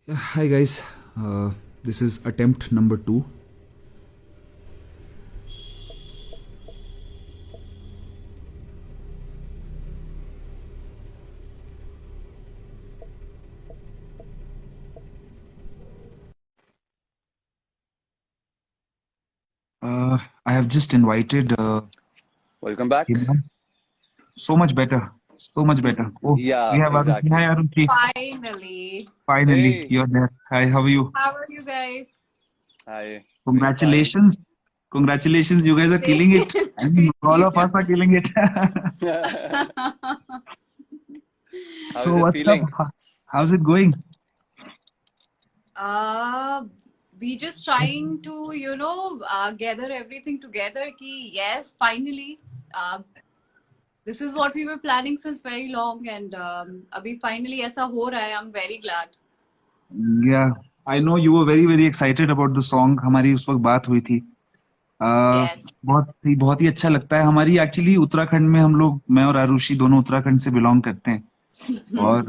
Yeah, hi guys. This is attempt number two. I have just invited Welcome back. Hima. So much better. So much better. Oh, we Yeah, have Arushi. Hi exactly. Arushi. Finally. Finally, Hey, you're there. Hi, how are you? How are you guys? hi. Doing fine. Congratulations. Congratulations. You guys are killing it. Same I to mean, all of you. us are killing it. How is So it what's up? feeling? How's it going? uh, we just trying to, gather everything together. Ki yes, finally, uh, this is what we were planning since very long, and abhi finally ऐसा हो रहा है. I'm very glad. Yeah, I know you were very excited about the song. हमारी उस वक्त बात हुई थी. Yes. बहुत ही अच्छा लगता है. हमारी एक्चुअली उत्तराखंड में हम लोग, मैं और आरुषि दोनों उत्तराखंड से बिलोंग करते हैं. और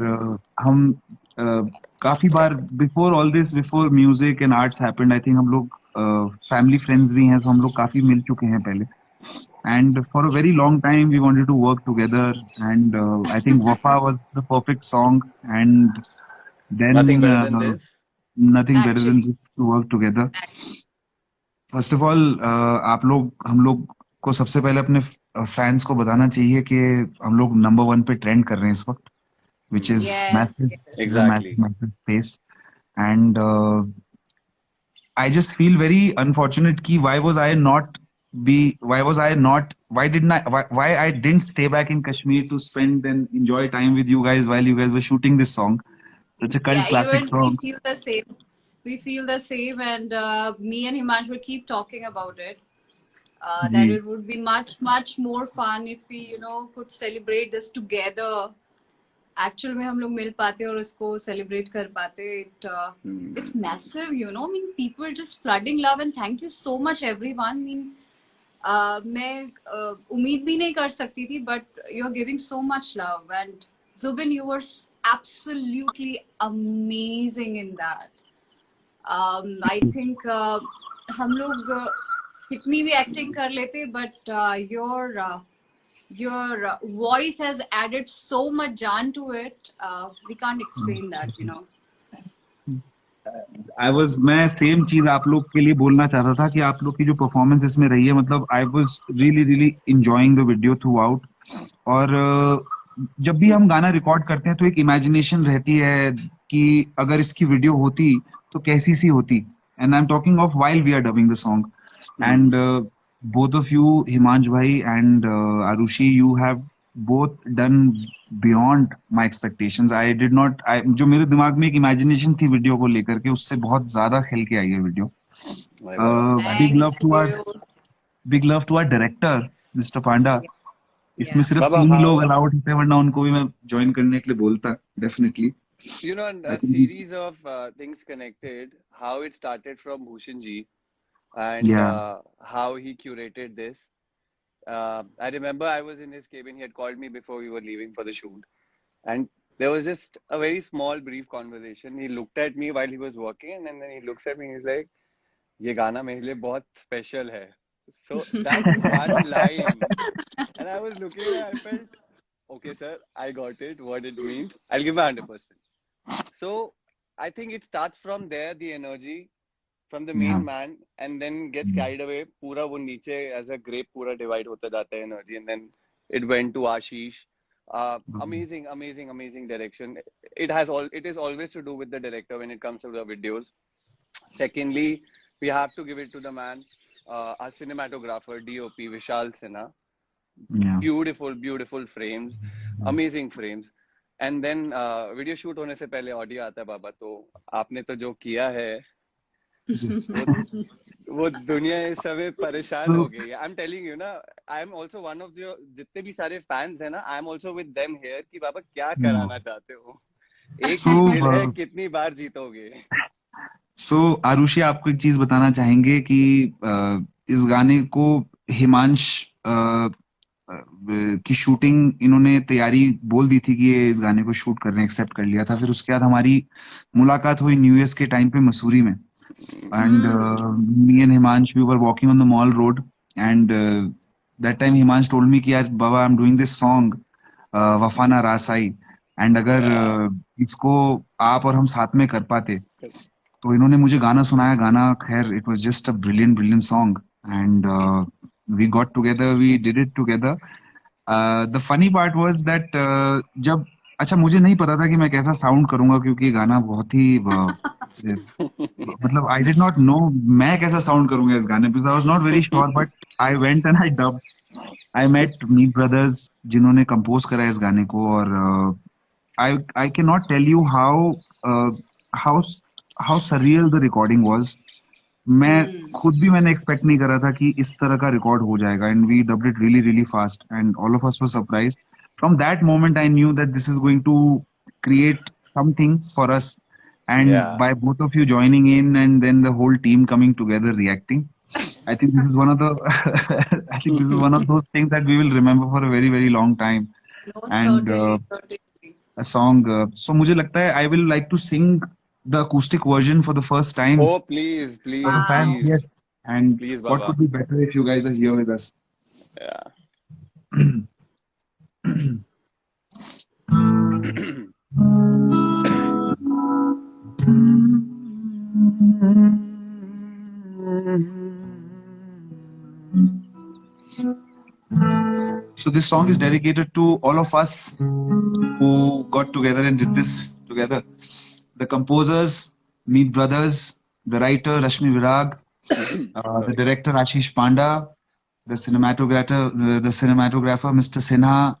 हम काफी बार before all this, before music and arts happened, I think हम लोग फैमिली फ्रेंड्स भी हैं, तो हम लोग काफी मिल चुके हैं पहले. And for a very long time we wanted to work together, and I think Wafa was the perfect song. And Nothing than better than this. Nothing better than Actually. To work together. First of all हम लोग को सबसे पहले अपने fans को बताना चाहिए कि हम लोग नंबर वन पे ट्रेंड कर रहे हैं इस वक्त, which is Yes. massive. Yes. Which is a Exactly. massive space. And I just feel very unfortunate ki why didn't why I didn't stay back in Kashmir to spend and enjoy time with you guys while you guys were shooting this song. Such a cult Yeah, classic even we song. feel the same. We feel the same, and me and Himanshu keep talking about it. That ji. it would be much more fun if we could celebrate this together. Actual में हम लोग मिल पाते और इसको celebrate कर पाते. It's massive, I mean, people just flooding love, and thank you so much everyone. I mean, मैं उम्मीद भी नहीं कर सकती थी, but you're giving so much love, and Zubin, you were absolutely amazing in that. I think हम लोग कितनी भी एक्टिंग कर लेते, but your voice has added so much जान to it. We can't explain that. मैं सेम चीज आप लोग के लिए बोलना चाहता था कि आप लोग की जो परफॉर्मेंस इसमें रही है, मतलब I was really enjoying the video through out. और जब भी हम गाना रिकॉर्ड करते हैं तो एक इमेजिनेशन रहती है कि अगर इसकी वीडियो होती तो कैसी सी होती. And I am talking of while we are dubbing the song. And both of you, Himansh bhai and Arushi, you have both done beyond my expectations. I did not, जो मेरे दिमाग में एक इमेजिनेशन थी वीडियो को लेकर के, उससे बहुत ज्यादा खेल के आई है वीडियो. अरे वाह, big thank you. Love Thank to our you. Big love to our director mister Panda. Yeah. इसमें Yeah. सिर्फ Baba, 3 ही लोग how अलाउड होते हैं, वरना उनको भी मैं ज्वाइन करने के लिए बोलता definitely. I a think. series of things connected. How it started from Bhushan ji and या. how he curated this. I remember I was in his cabin. He had called me before we were leaving for the shoot, and there was just a very small, brief conversation. He looked at me while he was working, and then he looks at me. And he's like, "ये गाना मेरे लिए बहुत special है." So that one line, and I was looking at it. I felt, okay, sir, I got it. What it means. I'll give my 100%. So I think it starts from there. The energy from the या. main man, and then gets carried away. पूरा वो नीचे as a grape पूरा divide होता जाता है energy, and then it went to Ashish. Amazing direction. It is always to do with the director when it comes to the videos. Secondly, we have to give it to the man, our cinematographer, DOP Vishal Sinha. या. Beautiful frames, amazing frames. And then video shoot होने से पहले audio आता है बाबा. तो आपने तो जो किया है वो वो दुनिया इस समय परेशान हो गई है. आई एम टेलिंग यू ना, I am also one of जो जितने भी सारे फैंस है ना, I am also with them here कि बाबा क्या कराना चाहते हो. एक ही दिल है, सो कितनी बार जीतोगे. आरुषि, आपको एक चीज बताना चाहेंगे कि इस गाने को हिमांश की शूटिंग इन्होंने तैयारी बोल दी थी कि ये इस गाने को शूट करने एक्सेप्ट कर लिया था। फिर उसके बाद हमारी मुलाकात हुई न्यू ईयर्स के टाइम पे मसूरी में, and me and Himansh we were walking on the mall road, and that time Himansh told me कि आज बाबा I am doing this song वफाना रासाई, एंड अगर इसको आप और हम साथ में कर पाते, तो इन्होंने मुझे गाना सुनाया। गाना खैर it was just a brilliant brilliant song, and we got together, we did it together. The funny part was that जब, अच्छा मुझे नहीं पता था कि मैं कैसा साउंड करूंगा, क्योंकि ये गाना बहुत ही मतलब आई डिड नॉट नो मैं कैसा साउंड करूंगा इस गाने पे, I was not very sure, but I went and I dub, I met Meet brothers जिन्होंने कंपोज करा इस गाने को, और I cannot tell you how how surreal the recording was. मैं खुद भी मैंने एक्सपेक्ट नहीं करा था कि इस तरह का रिकॉर्ड हो जाएगा, and we dubbed it really really fast, and all of us were surprised. From that moment I knew that this is going to create something for us, and by both of you joining in and then the whole team coming together reacting, I think this is one of the I think this is one of those things that we will remember for a very very long time. No, And certainly. a song, so मुझे लगता है I will like to sing the acoustic version for the first time Oh, please, please, for the fans. please. Yes, and Please, what Baba. could be better if you guys are here with us? Yeah. So this song is dedicated to all of us who got together and did this together. The composers, Meet Brothers, the writer Rashmi Virag, the director Ashish Panda, the cinematographer Mr. Sinha,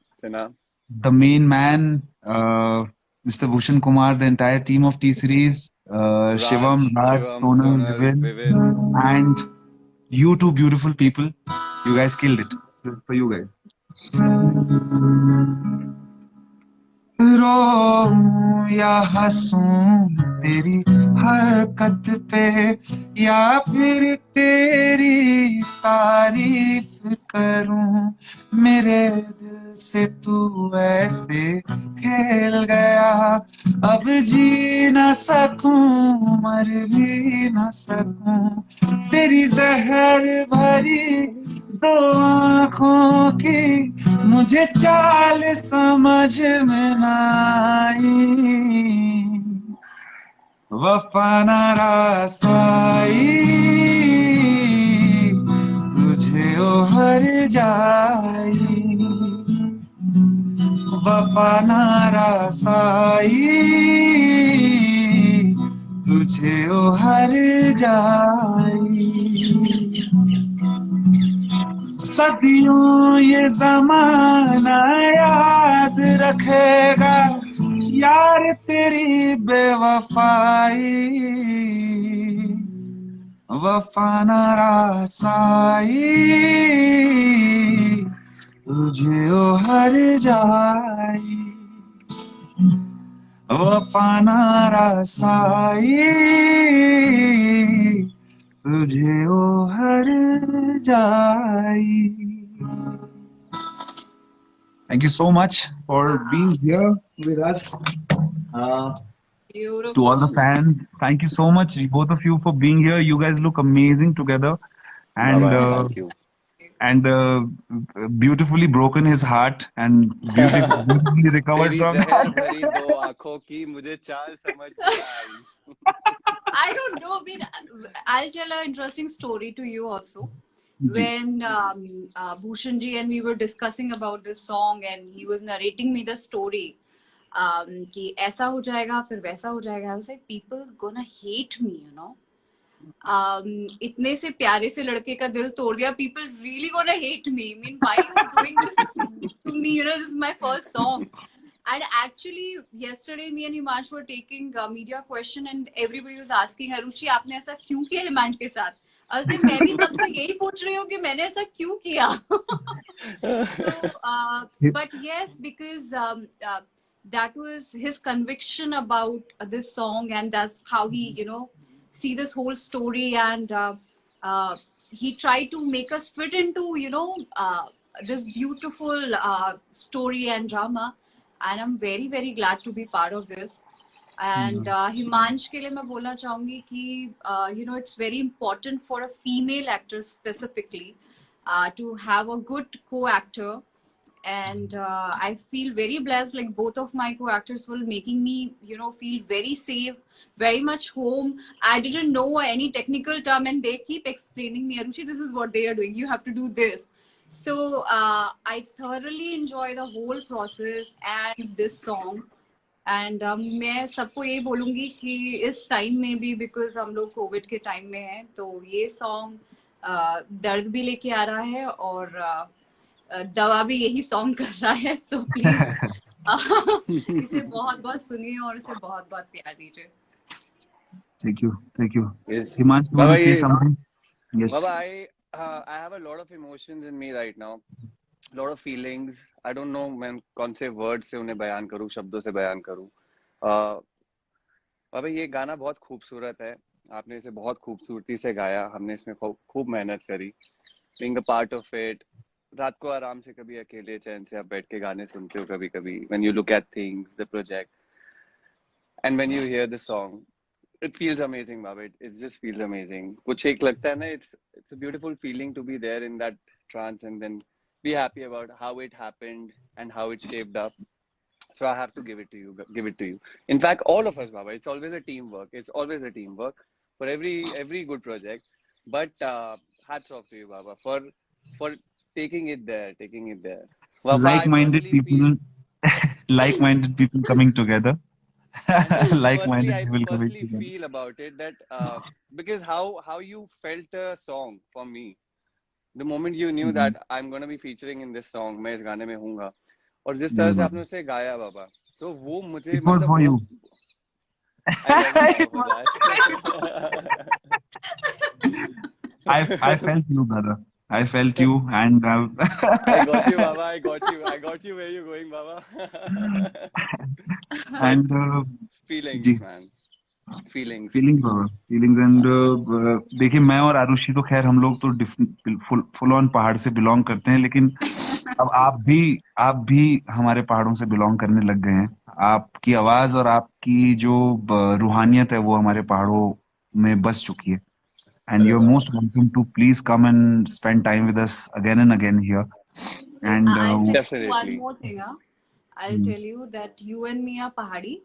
the main man Mr. Bhushan Kumar, the entire team of T Series, Shivam, Raj, Sonal, Vivin, and you two beautiful people. You guys killed it. This is for you guys. रो या हंसूं तेरी हरकत पे, या फिर तेरी तारीफ करूं, मेरे दिल से तू ऐसे खेल गया, अब जी ना सकूं मर भी ना सकूं, तेरी जहर भरी दो आंखों की मुझे चाल समझ में ना आई, वफा ना रसाई तुझे ओ हर जाई, वफा ना रसाई तुझे ओ हर जाई, सदियों ये जमाना याद रखेगा यार तेरी बेवफाई, वफा ना रसाई तुझे ओ हर जाई, वफा ना रसाई तुझे ओ हर जाई. Thank you so much for being here with us. Beautiful. To all the fans, thank you so much, both of you, for being here. You guys look amazing together, and Thank you. And beautifully broken his heart and beautifully recovered तेरी from जहर that. भरी दो आंखों की मुझे चाल समझ में आई. I don't know. I mean, I'll tell an interesting story to you also. When Bhushan ji and we were discussing about this song, and he was narrating me the story, कि ऐसा हो जाएगा फिर वैसा हो जाएगा. I was like, people gonna hate me, you know. इतने से प्यारे से लड़के का दिल तोड़ दिया. People really gonna hate me. I mean, why are you doing this to me? You know, this is my first song. And actually, yesterday me and Himansh were taking a media question, and everybody was asking, Arushi आपने ऐसा क्यों किया हिमांश के साथ? अरे मैं भी तब से यही पूछ रही हूँ कि मैंने ऐसा क्यों किया. So, but yes, because that was his conviction about this song, and that's how he, you know, see this whole story, and he tried to make us fit into, you know, this beautiful story and drama, and I'm very very glad to be part of this. And Himansh के लिए मैं बोलना चाहूंगी कि you know, it's very important for a female actor specifically to have a good co-actor. And I feel very blessed, like both of my co-actors were making me, you know, feel very safe, very much home. I didn't know any technical term and they keep explaining me, Arushi, this is what they are doing, you have to do this. So I thoroughly enjoy the whole process and this song. And मैं सबको ये बोलूंगी कि इस time में भी, because हम लोग कोविड के टाइम में हैं, तो ये सॉन्ग दर्द भी लेके आ रहा है और दवा भी यही सॉन्ग कर रहा है. सो प्लीज इसे बहुत बहुत सुनिए और इसे बहुत बहुत प्यार दीजिए. Thank you, thank you. Yes. Himansh, you want to say something? Yes. Baba, I have a lot of emotions in me right now. Lot of feelings. I don't know मैं कौन से वर्ड से उन्हें बयान करूं, शब्दों से बयान करूं. बाबा ये गाना बहुत खूबसूरत है, आपने इसे बहुत खूबसूरती से गाया, हमने इसमें खूब मेहनत करी. Being a part of it, रात को आराम से कभी अकेले चैन से आप बैठ के गाने सुनते हो कभी कभी, when you look at things, the project, and when you hear the song, it feels amazing, Baba. It just feels amazing. कुछ एक लगता है ना, it's a beautiful feeling to be there in that trance and then be happy about how it happened and how it shaped up. So I have to give it to you. In fact, all of us, Baba, it's always a teamwork. It's always a teamwork for every good project. But hats off to you, Baba, for taking it there. Baba, Like-minded people, like-minded people coming together. Like-minded people coming personally together. feel about it that because how you felt the song for me. The moment you knew that I'm going to be featuring in this song, मैं इस गाने में हूँगा, और जिस तरह से आपने उसे गाया बाबा, तो वो मुझे It was for you. I felt you, brother. I felt you, and I got you, Baba. I got you. Where you going, Baba? and Feelings, जी. man. Feelings. एंड देखिए, मैं और आरुषि तो खैर हम लोग तो फुल ऑन पहाड़ से बिलोंग करते हैं, लेकिन अब आप भी हमारे पहाड़ों से बिलोंग करने लग गए हैं. आपकी आवाज और आपकी जो रूहानियत है वो हमारे पहाड़ों में बस चुकी है. And you are most welcome to please come and spend time with us again and again here. And I'll tell you Definitely. one more thing. I'll tell you that you and me are Pahadi,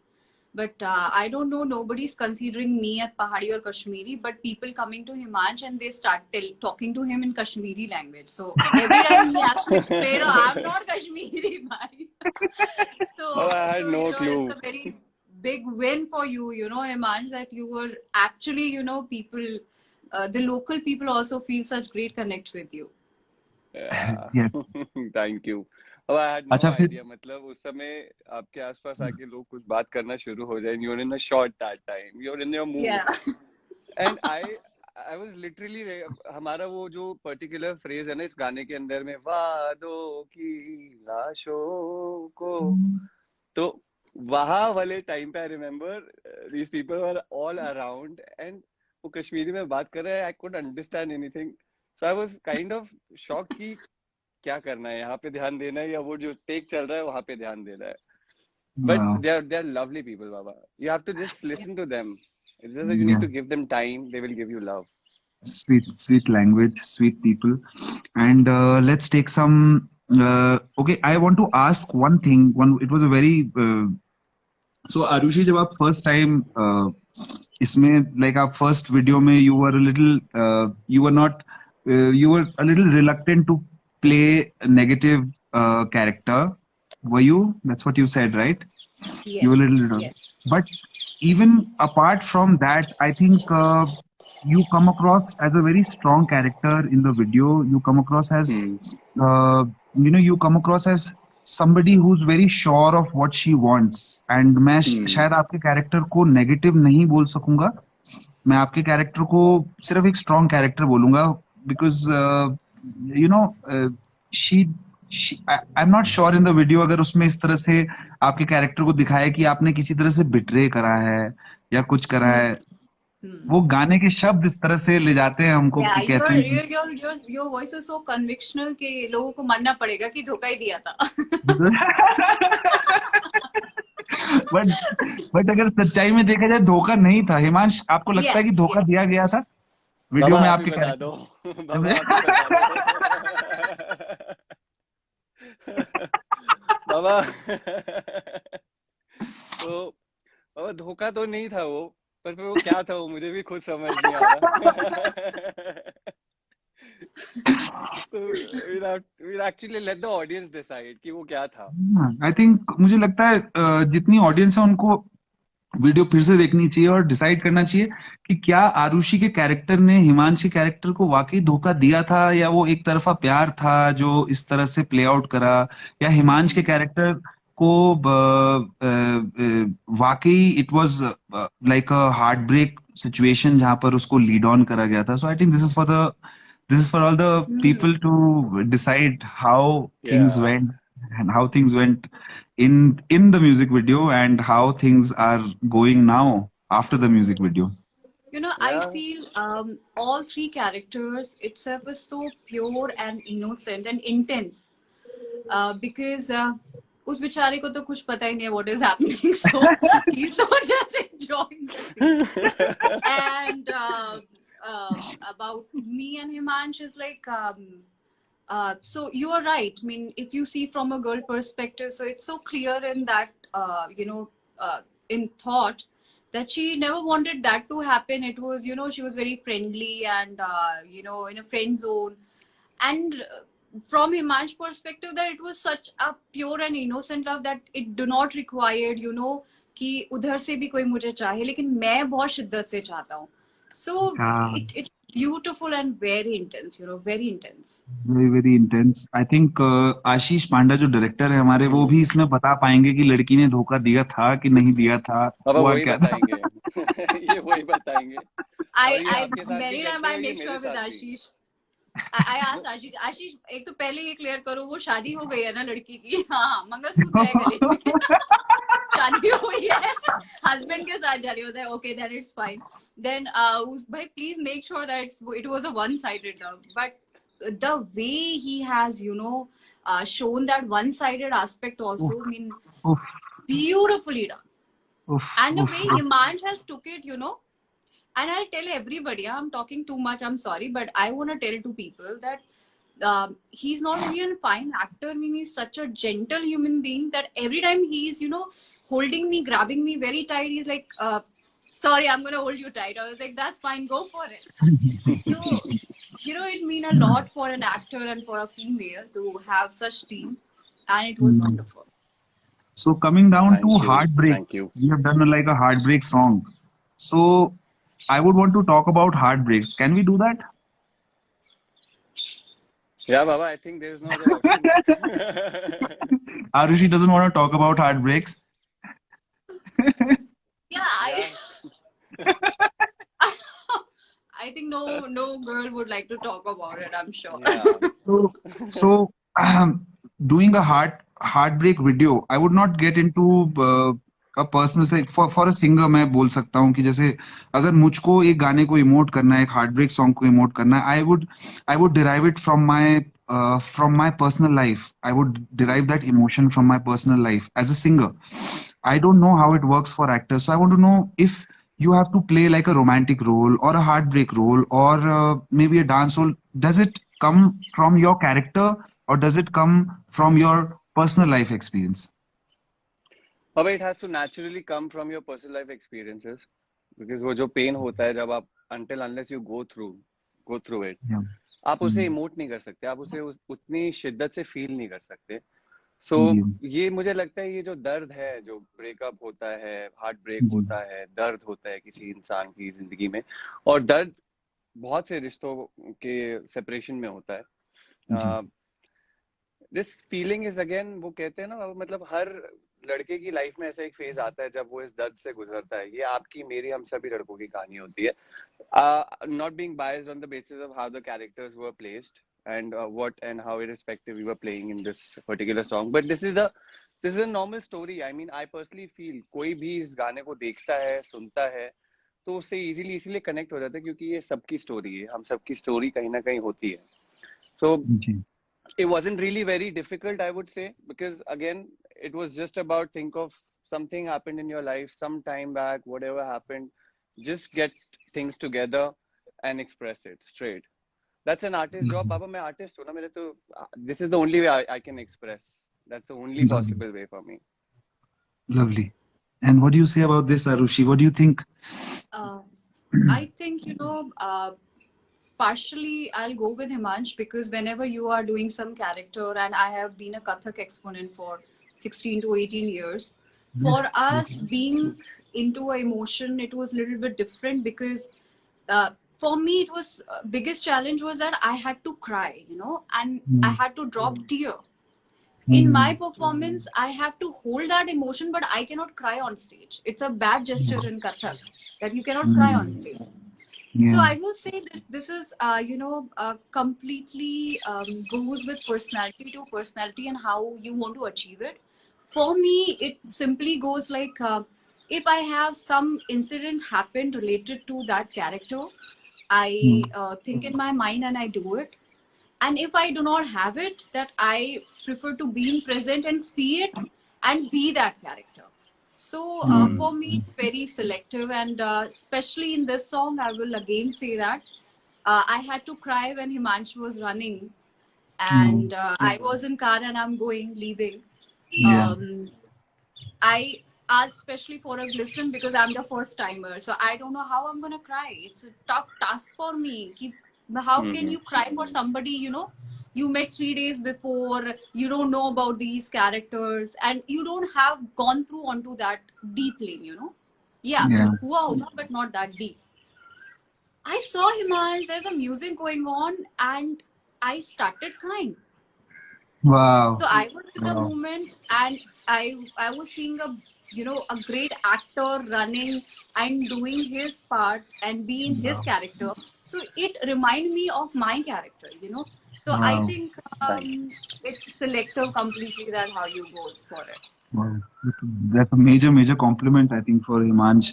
but I don't know, nobody's considering me as Pahadi or Kashmiri, but people coming to Himansh and they start talking to him in Kashmiri language. So every time he has to explain, oh, I'm not Kashmiri, bhai. So, Oh, I had so no you know, clue. it's a very big win for you, you know, Himansh, that you were actually, you know, people, the local people also feel such great connect with you. Yeah. Yes. Thank you. अब I had no अच्छा, फिर idea. मतलब उस समय आपके आसपास आके लोग कुछ बात करना शुरू हो जाए. You're in a shot that time. You're in your mood. Yeah. And I was literally हमारा वो जो particular phrase है ना इस गाने के अंदर में, वादों की लाशों को, तो वहाँ वाले टाइम पे I remember these people were all around and वो कश्मीरी में बात कर रहे हैं. I couldn't understand anything. So I was kind of shocked कि क्या करना है, यहाँ पे ध्यान देना है या वो जो टेक चल रहा है वहाँ पे ध्यान देना है. But they're lovely people, Baba. You have to just listen to them. It's just that you need to give them time. They will give you love. sweet language, sweet people. And let's take some okay, I want to ask one thing. It was a very so Arushi, जब आप first time इसमें like आप first video में you were a little you were a little reluctant to play a negative character, were you? That's what you said, right? Yes. You were a little Yes. but even apart from that, I think you come across as a very strong character in the video. You come across as you know, you come across as somebody who's very sure of what she wants. And मैं शायद आपके character को negative नहीं बोल सकूंगा, मैं आपके character को सिर्फ एक स्ट्रॉन्ग कैरेक्टर बोलूंगा, because you know I am not sure in the video अगर उसमें इस तरह से आपके कैरेक्टर को दिखाया कि आपने किसी तरह से बिट्रे करा है या कुछ करा है. वो गाने के शब्द इस तरह से ले जाते हैं हमको Yeah, कि कहते हैं कि your voice is so convictional कि लोगों को मानना पड़ेगा कि धोखा ही दिया था. बट बट अगर सच्चाई में देखा जाए धोखा नहीं था हिमांश, आपको लगता है कि Yes, धोखा yes. दिया गया था वीडियो बाबा में आप ही आपके बता कैरेक्टर? दो बाबा आप ही बता दो बाबा तो बाबा धोखा तो नहीं था वो, पर फिर वो क्या था वो मुझे भी खुद समझ नहीं आ रहा. So we'll actually let the audience decide कि वो क्या था. आई थिंक मुझे लगता है जितनी ऑडियंस है उनको वीडियो फिर से देखनी चाहिए और डिसाइड करना चाहिए कि क्या आरुषि के कैरेक्टर ने हिमांशी कैरेक्टर को वाकई धोखा दिया था, या वो एक तरफा प्यार था जो इस तरह से प्ले आउट करा, या हिमांश के कैरेक्टर को वाकई it was like a heartbreak situation जहां पर उसको लीड ऑन करा गया था. So I think this is for all the people to decide how things Yeah. Went and how things went in the music video and how things are going now after the music video. You know, I Yeah. feel all three characters itself is so pure and innocent and intense. Because उस बेचारे को तो कुछ पता ही नहीं है what is happening, so he's so just enjoying the thing. And about me and Himansh is like, so you are right. I mean, if you see from a girl perspective, so it's so clear in that, in thought that she never wanted that to happen. It was, she was very friendly and, in a friend zone. And from Himansh's perspective, that it was such a pure and innocent love that it do not required, कि उधर से भी कोई मुझे चाहे, लेकिन मैं बहुत शिद्दत से चाहता हूँ. So it's beautiful and very intense, very intense. Very very intense. I think आशीष पांडा जो डायरेक्टर है हमारे, वो भी इसमें बता पाएंगे कि लड़की ने धोखा दिया था कि नहीं दिया था, बाबा हुआ वही क्या था. बताएंगे. ये वही बताएंगे. और ये आपके साथ भी many करते time I हैं, ये make मेरे sure with साथ भी. Ashish. I asked आशीष एक तो पहले ये क्लियर करो, वो शादी हो गई है ना लड़की की? हाँ, मंगलसूत्र है गले में. शादी हुई है, हस्बैंड के साथ जा रही होता है. Okay, then it's fine. Then भाई please make sure that it was a one-sided love. But the way he has, shown that one-sided aspect also, I mean, Oof, beautifully done. oof, And the oof, way oof. Himansh has took it, and I'll tell everybody, I'm talking too much, I'm sorry, but I want to tell to people that he's not only a fine actor, I mean, he's such a gentle human being that every time he's, holding me, grabbing me very tight, he's like, sorry, I'm going to hold you tight. I was like, that's fine, go for it. So, it means a lot for an actor and for a female to have such team, and it was wonderful. So coming down Thank to you. Heartbreak, Thank you. we have done like a heartbreak song. So I would want to talk about heartbreaks. Can we do that? Yeah, Baba, I think there's no other option. Arushi doesn't want to talk about heartbreaks. Yeah, I think no girl would like to talk about it, I'm sure. Yeah. So doing a heartbreak video, I would not get into a personal say for a singer. मैं बोल सकता हूँ कि जैसे अगर मुझको एक गाने को इमोट करना है, एक heartbreak song को इमोट करना है, I would derive it from my personal life. I would derive that emotion from my personal life as a singer. I don't know how it works for actors, so I want to know if you have to play like a romantic role or a heartbreak role or maybe a dance role. Does it come from your character or does it come from your personal life experience? Baba, it has to naturally come from your personal life experiences, because वो जो pain होता है जब आप until unless you go through it, Yeah. आप उसे emote नहीं कर सकते, आप उसे उतनी शिद्दत से फील नहीं कर सकते. सो ये मुझे लगता है, ये जो दर्द है, जो ब्रेकअप होता है, हार्ट ब्रेक होता है, दर्द होता है किसी इंसान की जिंदगी में, और दर्द बहुत से रिश्तों के सेपरेशन में होता है. दिस फीलिंग इज अगेन, वो कहते हैं ना, मतलब हर लड़के की लाइफ में ऐसा एक फेज आता है जब वो इस दर्द से गुजरता है. ये आपकी, मेरी, हम सभी लड़कों की कहानी होती है. Not being biased on the basis of how the characters were placed and what and how irrespective we were playing in this particular song, but this is a normal story. I mean, I personally feel कोई भी इस गाने को देखता है, सुनता है, तो उससे इजीली इसीलिए कनेक्ट हो जाता है क्योंकि ये सबकी स्टोरी है, हम सबकी स्टोरी कहीं ना कहीं होती है. So ji. it wasn't really very difficult, I would say, because again, it was just about think of something happened in your life some time back, whatever happened, just get things together and express it straight. That's an artist job. Baba, मैं artist हूँ ना, मेरे तो this is the only way I can express. That's the only Lovely. possible way for me. Lovely. And what do you say about this, Arushi? What do you think? I think, partially I'll go with Himansh, because whenever you are doing some character, and I have been a Kathak exponent for 16 to 18 years, for us being into an emotion, it was a little bit different, because for me it was biggest challenge was that I had to cry, and I had to drop tear. In my performance, I have to hold that emotion, but I cannot cry on stage. It's a bad gesture in Kathak that you cannot cry on stage. Yeah. So I will say that this is, completely goes with personality to personality and how you want to achieve it. For me, it simply goes like, if I have some incident happened related to that character, I think in my mind and I do it. And if I do not have it, that I prefer to be in present and see it and be that character. So for me, it's very selective, and especially in this song, I will again say that I had to cry when Himansh was running, and I was in car and I'm leaving. Yeah. I asked especially for a glisten because I'm the first timer, so I don't know how I'm gonna cry. It's a tough task for me. How can you cry for somebody you met 3 days before, you don't know about these characters, and you don't have gone through onto that deep lane. Yeah. Hua hoga, but not that deep. I saw Himal, there's a music going on, and I started crying. Wow. So I was in the moment, and I was seeing a great actor running and doing his part and being his character. So it reminded me of my character. So I think it's selective completely that how you go for it. Wow. That's a major compliment, I think, for Himansh.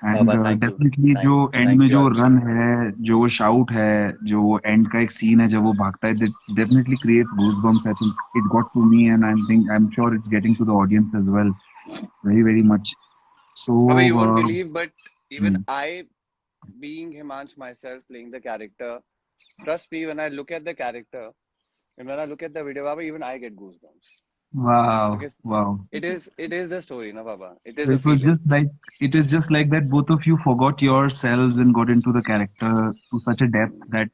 And Baba, thank you. definitely जो end Thank में you, जो Arushi. run है, जो वो shout है, जो वो end का एक scene है जब वो भागता है, that definitely creates goosebumps. I think it got to me, and I'm sure it's getting to the audience as well, very much. So Baba, you won't believe, but even I, being Himansh myself, playing the character, trust me, when I look at the character and when I look at the video, Baba, even I get goosebumps. wow, Because wow. it is the story, no, Baba. It is So a it was feeling. it is just like that both of you forgot yourselves and got into the character to such a depth that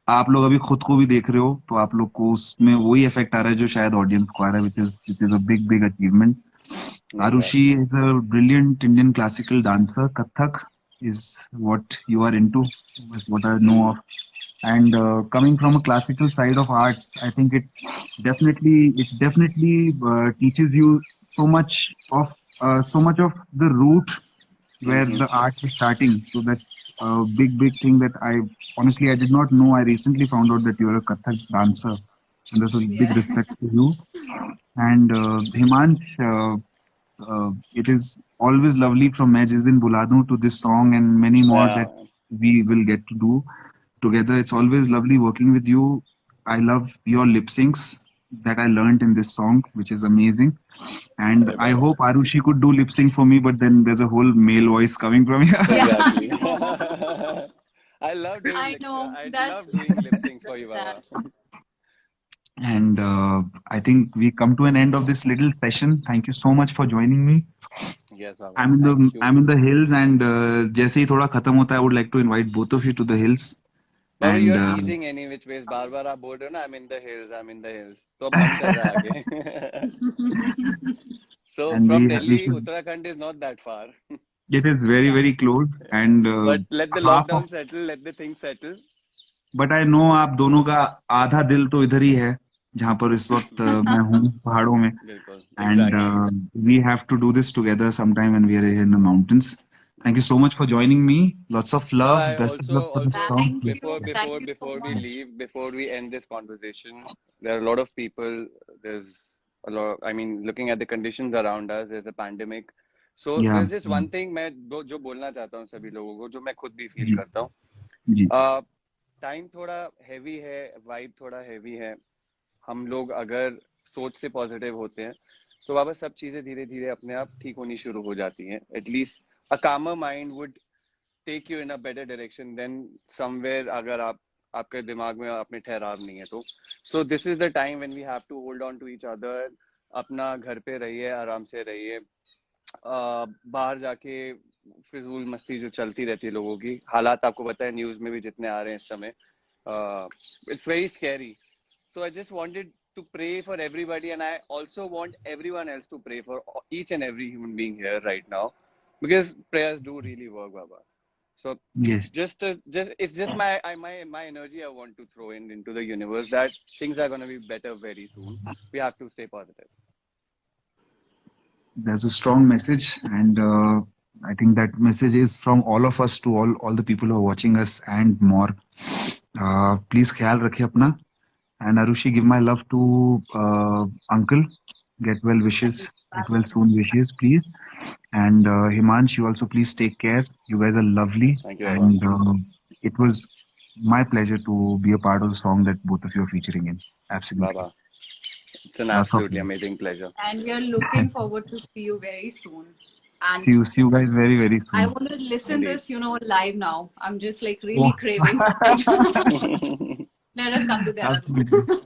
आप लोग अभी खुद को भी देख रहे हो तो आप लोग को उसमें वही इफेक्ट आ रहा है जो शायद ऑडियंस को आ रहा है, which is a big achievement. Arushi is a brilliant Indian classical dancer. Kathak is what you are into, is what I know of. And coming from a classical side of arts, I think it definitely teaches you so much of the root where the art is starting. So that's a big thing that I did not know. I recently found out that you're a Kathak dancer, and there's a big respect to you. And Himansh, it is always lovely from मैं जिस दिन बुला दूं to this song and many more that we will get to do together. It's always lovely working with you. I love your lip syncs that I learned in this song, which is amazing. And I hope Arushi could do lip sync for me, but then there's a whole male voice coming from here. Exactly. I love doing I know. love doing lip syncs for you, Baba. And I think we come to an end of this little session. Thank you so much for joining me. Yes, Baba. I'm in the hills, and जैसे ही थोड़ा खत्म होता है, I would like to invite both of you to the hills. Baba, And you're teasing any which ways. बार आप बोल रहे हो ना, I'm in the hills. तो अब मन कर रहा है आगे. So and from Delhi, Uttarakhand is not that far. It is very close. And but let the lockdown settle, let the things settle. But I know आप दोनों का आधा दिल तो इधर ही है जहाँ पर इस वक्त मैं हूँ पहाड़ों में. And we have to do this together sometime when we are here in the mountains. Thank you so much for joining me. Lots of love. Best of luck for this song. Before we leave, before we end this conversation, there are a lot of people. There's a lot. I mean, looking at the conditions around us, there's a pandemic. So Yeah. there's just one thing मैं जो बोलना चाहता हूँ सभी लोगों को, जो मैं खुद भी फील जी करता हूँ. जी टाइम थोड़ा हैवी है, वाइब थोड़ा हैवी है. हम लोग अगर सोच से पॉजिटिव होते हैं तो वापस सब चीजें धीरे धीरे अपने आप ठीक होनी शुरू हो जाती हैं. At least a calmer mind would take you in a better direction than somewhere अगर आपके दिमाग में अपने ठहराव नहीं है तो. So this is the time when we have to hold on to each other. अपना घर पे रहिए, आराम से रहिए. बाहर जाके फिजूल मस्ती जो चलती रहती है लोगों की, हालात आपको पता है न्यूज में भी जितने आ रहे हैं इस समय, it's very scary. So I just wanted to pray for everybody, and I also want everyone else to pray for each and every human being here right now, because prayers do really work, Baba. So yes. it's just my energy I want to throw into the universe that things are going to be better very soon. We have to stay positive. There's a strong message, and I think that message is from all of us to all the people who are watching us and more. Please ख्याल रखिए अपना. And Arushi, give my love to uncle. Get well wishes. Get well soon wishes, please. And Himansh, you also please take care. You guys are lovely. Thank you, Baba. And it was my pleasure to be a part of the song that both of you are featuring in. Absolutely. Baba, it's an absolutely amazing pleasure. And we are looking forward to see you very soon. And see you guys very, very soon. I want to listen Indeed. this, live now. I'm just like really craving. Let us come to that. Absolutely.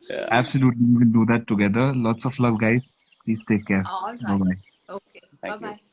Yeah. Absolutely. We will do that together. Lots of love, guys. Please take care. All right. Bye-bye. Okay. Thank you. Bye-bye.